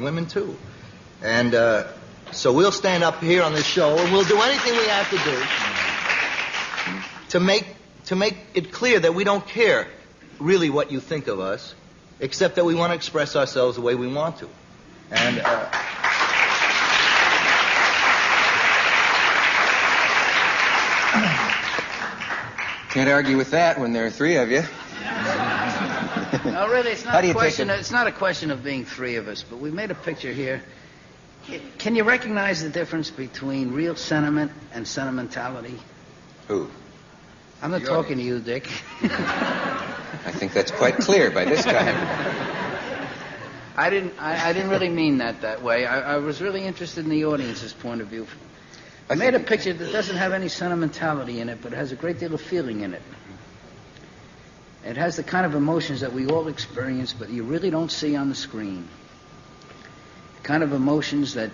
women too. And so we'll stand up here on this show and we'll do anything we have to do to make it clear that we don't care really what you think of us, except that we want to express ourselves the way we want to. And can't argue with that when there are three of you. No, really, it's not a question. It's not a question of being three of us, but we made a picture here. Can you recognize the difference between real sentiment and sentimentality? Who? I'm not talking to you, Dick. I think that's quite clear by this time. I didn't really mean that way. I was really interested in the audience's point of view. I made a picture that doesn't have any sentimentality in it, but has a great deal of feeling in it. It has the kind of emotions that we all experience, but you really don't see on the screen. The kind of emotions that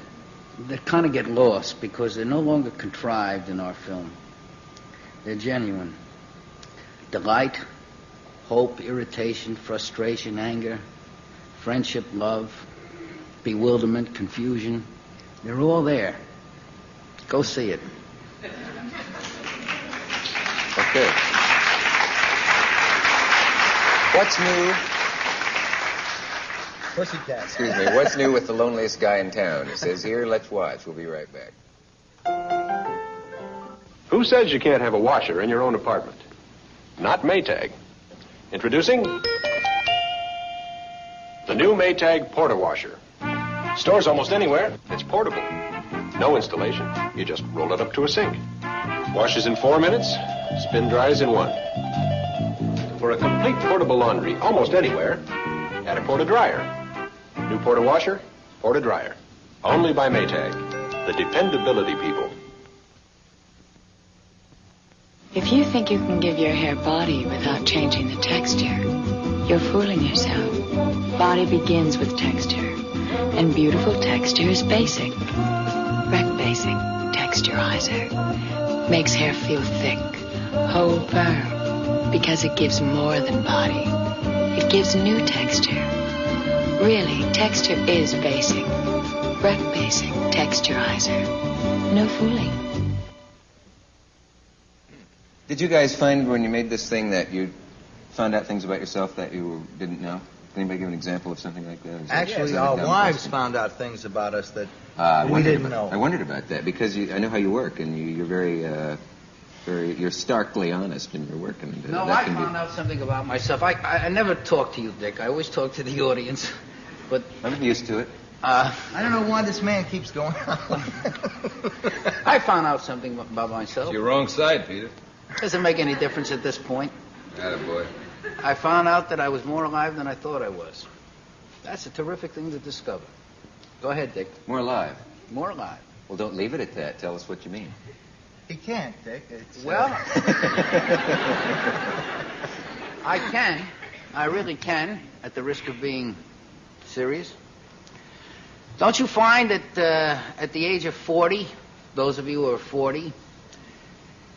kind of get lost because they're no longer contrived in our film. They're genuine. Delight, hope, irritation, frustration, anger, friendship, love, bewilderment, confusion. They're all there. Go see it. Okay. What's new? Pussycat. Excuse me. What's new with the loneliest guy in town? It says here. Let's watch. We'll be right back. Who says you can't have a washer in your own apartment? Not Maytag. Introducing the new Maytag Porta Washer. Stores almost anywhere. It's portable. No installation. You just roll it up to a sink. Washes in 4 minutes, spin dries in 1. For a complete portable laundry almost anywhere, add a Porta Dryer. New Porta Washer, Porta Dryer. Only by Maytag. The dependability people. If you think you can give your hair body without changing the texture, you're fooling yourself. Body begins with texture, and beautiful texture is basic. Rec Basic Texturizer makes hair feel thick, hold firm, because it gives more than body. It gives new texture. Really, texture is basic. Rec Basic Texturizer. No fooling. Did you guys find when you made this thing that you found out things about yourself that you didn't know? Can anybody give an example of something like that? Actually, our wives found out things about us that we didn't know. I wondered about that because I know how you work, and you're very, you're starkly honest in your work. And no, I found out something about myself. I never talk to you, Dick. I always talk to the audience, but I'm used to it. I don't know why this man keeps going on. I found out something about myself. It's your wrong side, Peter. Doesn't make any difference at this point. Attaboy. I found out that I was more alive than I thought I was. That's a terrific thing to discover. Go ahead, Dick. More alive. More alive. Well, don't leave it at that. Tell us what you mean. He can't, Dick. Well, I can. I really can, at the risk of being serious. Don't you find that at the age of 40, those of you who are 40,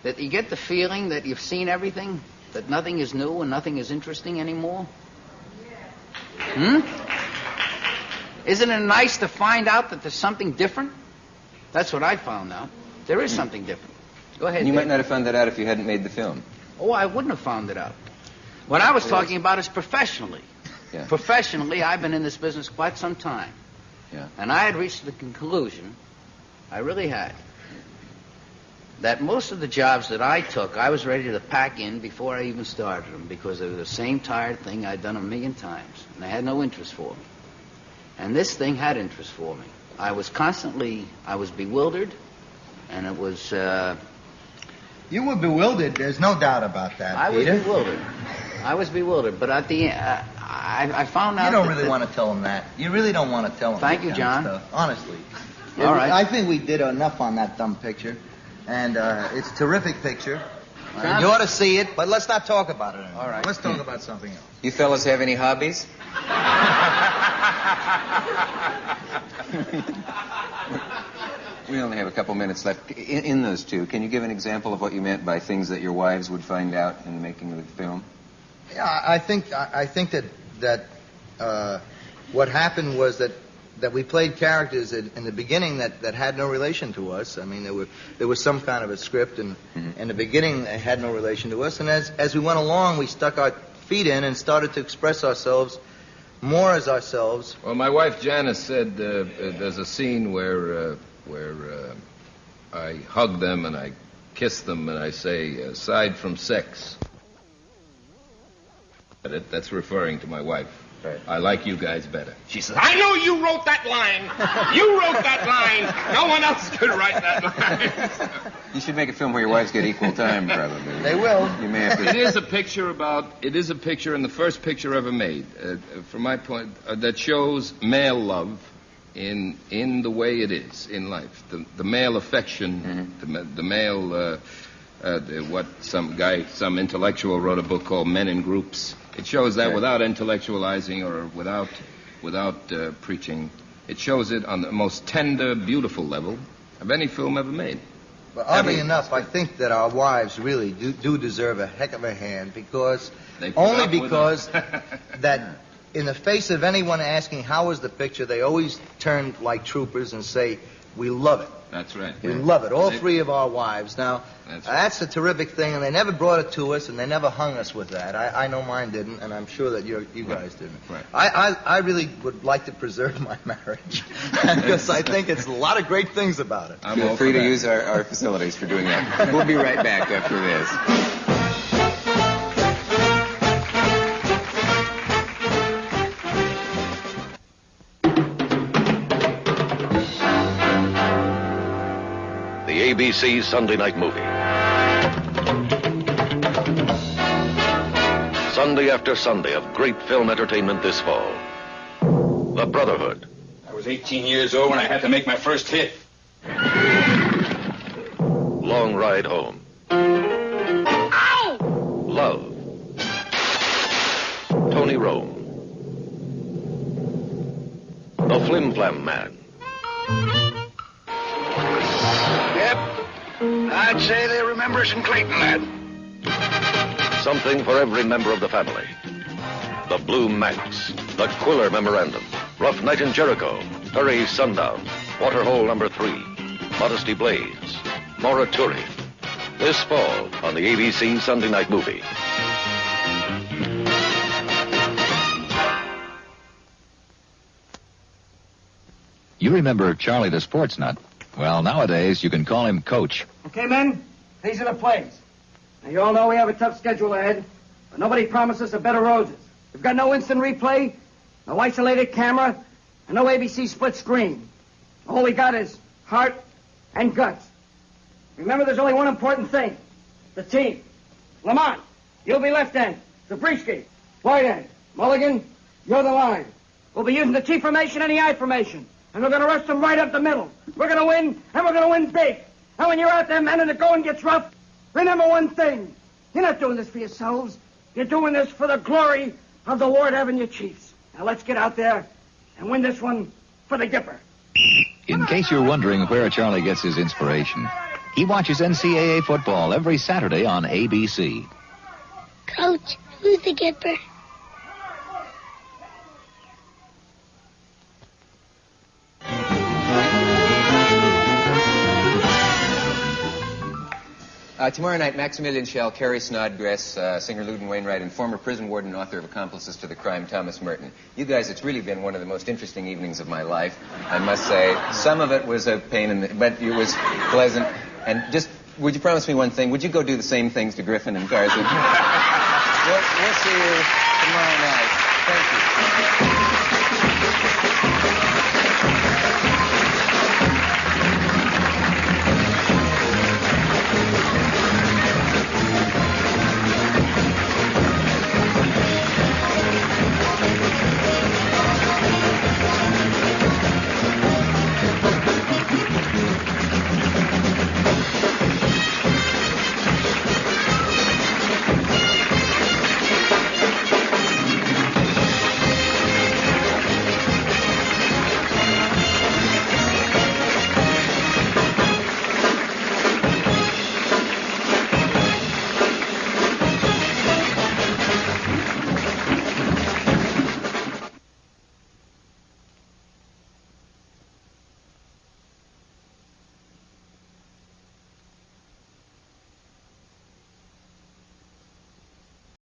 that you get the feeling that you've seen everything, that nothing is new and nothing is interesting anymore? Isn't it nice to find out that there's something different? That's what I found out. There is something different. Go ahead. You might not have found that out if you hadn't made the film. Oh, I wouldn't have found it out. What I was talking about is professionally. Yeah. Professionally, I've been in this business quite some time. Yeah. And I had reached the conclusion, I really had, that most of the jobs that I took, I was ready to pack in before I even started them because they were the same tired thing I'd done 1,000,000 times. And they had no interest for me. And this thing had interest for me. I was bewildered, and it was... You were bewildered. There's no doubt about that, Peter. I was bewildered. But at the end, I found out... You don't really want to tell him that. You really don't want to tell him Thank you, John. Stuff, honestly. All right. I think we did enough on that dumb picture. And it's a terrific picture. You ought to see it, but let's not talk about it anymore. All right. Let's talk about something else. You fellas have any hobbies? We only have a couple minutes left. In those two, can you give an example of what you meant by things that your wives would find out in the making of the film? Yeah, I think that what happened was that that we played characters in the beginning that had no relation to us. I mean, there was some kind of a script, and in the beginning they had no relation to us. And as we went along, we stuck our feet in and started to express ourselves more as ourselves. Well, my wife Janice said there's a scene where I hug them and I kiss them and I say, aside from sex. That's referring to my wife. Right. I like you guys better. She says, I know you wrote that line. You wrote that line. No one else could write that line. You should make a film where your wives get equal time, probably. They will. You may have to... It is a picture, and the first picture ever made, from my point, that shows male love in the way it is in life. The male affection, the male, what some intellectual wrote a book called Men in Groups. It shows that without intellectualizing or without preaching. It shows it on the most tender, beautiful level of any film ever made. But oddly enough, I think that our wives really do deserve a heck of a hand because that in the face of anyone asking how was the picture, they always turn like troopers and say, we love it. That's right. We love it. All three of our wives. Now, that's a terrific thing, and they never brought it to us, and they never hung us with that. I know mine didn't, and I'm sure that you guys didn't. Right. I really would like to preserve my marriage because I think it's a lot of great things about it. Feel free to use our facilities for doing that. We'll be right back after this. ABC Sunday Night Movie. Sunday after Sunday of great film entertainment this fall. The Brotherhood. I was 18 years old when I had to make my first hit. Long Ride Home. Ow! Love. Tony Rome. The Flim Flam Man. I'd say they remember us in Clayton, lad. Something for every member of the family. The Blue Manx, the Quiller Memorandum, Rough Night in Jericho, Hurry's Sundown, Waterhole Number 3, Modesty Blaze, Morituri. This fall on the ABC Sunday Night Movie. You remember Charlie the Sports Nut? Well, nowadays you can call him Coach. Okay, men, these are the plays. Now, you all know we have a tough schedule ahead, but nobody promised us a bed of roses. We've got no instant replay, no isolated camera, and no ABC split screen. All we got is heart and guts. Remember, there's only one important thing. The team. Lamont, you'll be left end. Zabriskie, right end. Mulligan, you're the line. We'll be using the T formation and the I formation. And we're going to rush them right up the middle. We're going to win, and we're going to win big. And when you're out there, men, and the going gets rough, remember one thing. You're not doing this for yourselves. You're doing this for the glory of the Ward Avenue Chiefs. Now let's get out there and win this one for the Gipper. In case you're wondering where Charlie gets his inspiration, he watches NCAA football every Saturday on ABC. Coach, who's the Gipper? Tomorrow night, Maximilian Schell, Carrie Snodgrass, singer Loudon Wainwright, and former prison warden and author of Accomplices to the Crime, Thomas Merton. You guys, it's really been one of the most interesting evenings of my life, I must say. Some of it was a pain, but it was pleasant. And just, would you promise me one thing? Would you go do the same things to Griffin and Tarzan? We'll see you tomorrow night. Thank you.